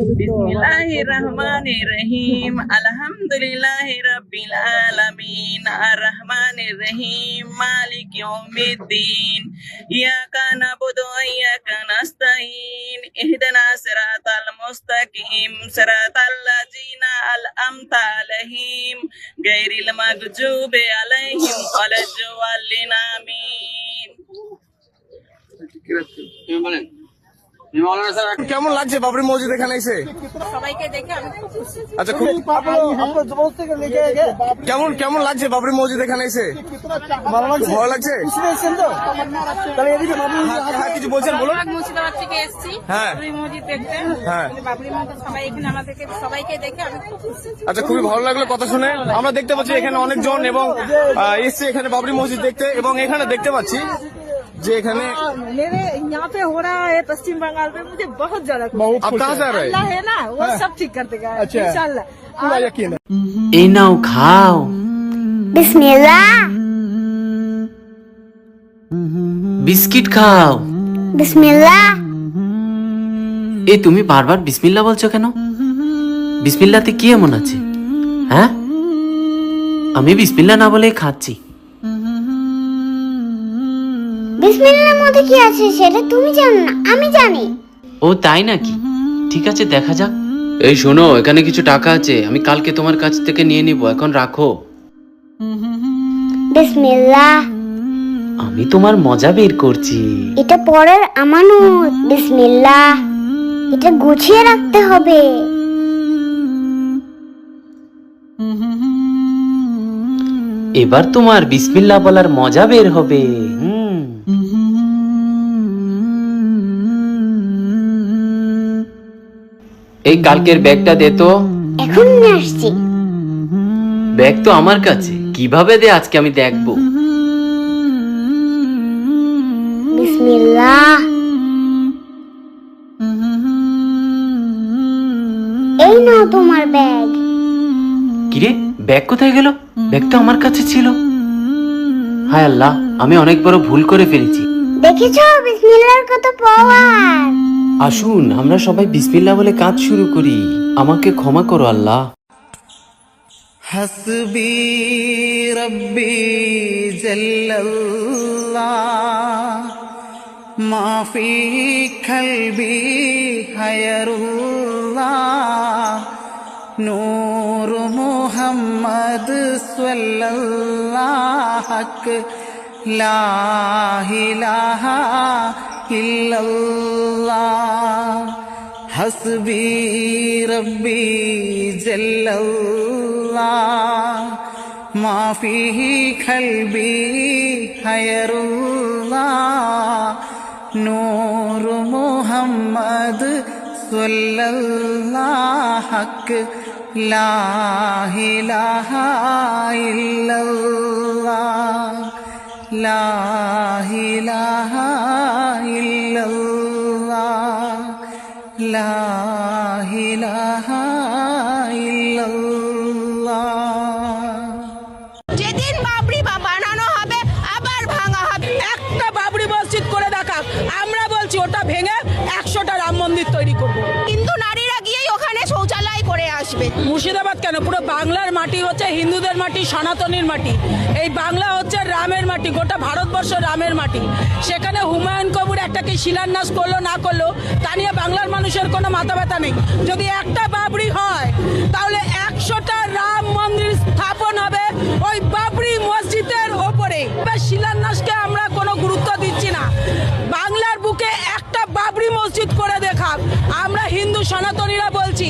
बिस्मिल्लाहिर्रहमानिर्रहीम अल्हम्दुलिल्लाहि रब्बिल आलमीन अर्रहमानिर्रहीम मालिक यौमिद्दीन इय्याका नअबुदु व इय्याका नस्तईन इहदिना सिरातल मुस्तकीम सिरातल लज़ीना अलअमता अलैहिम गैरिल मग़ज़ूबि अलैहिम वलद्दॉल्लीन आमीन। কেমন লাগছে বাবরি মসজিদ এখানে এসে? সবাইকে দেখে আমি খুব খুশি। আচ্ছা, কেমন লাগছে বাবরি মসজিদ এখানে এসে? ভালো লাগছে। হ্যাঁ, কিছু বলছেন বলুন। মুর্শিদাবাদ থেকে এসেছি বাবরি মসজিদ দেখতে। বাবরি মসজিদ সবাই এখানে আমাদেরকে সবাইকে দেখে আমি খুব খুশি। আচ্ছা, খুবই ভালো লাগলো কথা শুনে। আমরা দেখতে পাচ্ছি এখানে অনেকজন এবং এসছে এখানে বাবরি মসজিদ দেখতে, এবং এখানে দেখতে পাচ্ছি যে এখানে मेरे यहाँ पे हो रहा है पश्चिम बंगाल में, मुझे बहुत ज्यादा आप कहाँ से आ रहे हैं? अल्लाह है ना, वो सब ठीक कर देगा इंशाल्लाह। पूरा यकीन है। এই নাও খাও। বিসমিল্লাহ। বিস্কিট খাও। বিসমিল্লাহ। এই তুমি বারবার বিসমিল্লাহ বলছো কেন? বিসমিল্লাহতে কি এমন আছে? হ্যাঁ, আমি বিসমিল্লাহ না বলেই খাচ্ছি। বিসমিল্লাহর মধ্যে কি আছে সেটা তুমি জানো না, আমি জানি। ও তাই নাকি? ঠিক আছে, দেখা যাক। এই শোনো, এখানে কিছু টাকা আছে, আমি কালকে তোমার কাছ থেকে নিয়ে নিব, এখন রাখো। বিসমিল্লাহ। আমি তোমার মজা বের করছি। এটা পরের আমানত। বিসমিল্লাহ। এটা গুছিয়ে রাখতে হবে। এবার তোমার বিসমিল্লাহ বলার মজা বের হবে। এই কালকের ব্যাগটা দে তো। এখন নিয়ে আসছি। ব্যাগ তো আমার কাছে, কিভাবে দে আজকে আমি দেখবো। বিসমিল্লাহ। এই নাও তোমার ব্যাগ। কিরে, ব্যাগ কোথায় গেল? ব্যাগ তো আমার কাছে ছিল। হায় আল্লাহ, আমি অনেক বড় ভুল করে ফেলেছি। দেখেছো বিসমিল্লাহর কত পাওয়ার। আসুন আমরা সবাই বিসমিল্লাহ বলে কাজ শুরু করি। আমাকে ক্ষমা করো আল্লাহ। হাসবি রব্বি জাল্লাল্লাহ মাফি কলবি হায়রুল্লাহ নূর মুহাম্মদ সাল্লাল্লাহ হক লা ইলাহা ইল্লাল্লাহ হাসবি রব্বি জাল্লাল্লাহ মা ফিহি কলবি হায়রুল্লাহ নূর মুহাম্মদ সাল্লাল্লাহ হক লা ইলাহা ইল্লাল্লাহ লা ইলাহা ইল্লাল্লাহ লা ইলাহা ইল্লাল্লাহ। যেদিন বাবরি বানানো হবে আবার ভাঙা হবে। একটা বাবরি মসজিদ করে দেখাক, আমরা বলছি ওটা ভেঙে 100টা রাম মন্দির তৈরি করব। হিন্দু নারীরা গিয়েই ওখানে শৌচালয় করে আসবে। মুর্শিদাবাদ কেন, পুরো বাংলার মাটি হচ্ছে হিন্দুদের মাটি, সনাতনীর মাটি। এই বাংলা হচ্ছে রামের মাটি, গোটা ভারতবর্ষ রামের মাটি। সেখানে হুমায়ুন কবির একটা কি শিলান্যাস করলো না করলো তা নিয়ে বাংলার মানুষের কোনো মাথা ব্যথা নেই। যদি একটা বাবরি হয় তাহলে 100টা রাম মন্দির স্থাপন হবে ওই বাবরি মসজিদের ওপরে। শিলান্যাসকে আমরা কোনো গুরুত্ব দিচ্ছি না। বাংলার বুকে একটা বাবরি মসজিদ করে দেখাক। আমরা হিন্দু সনাতনীরা বলছি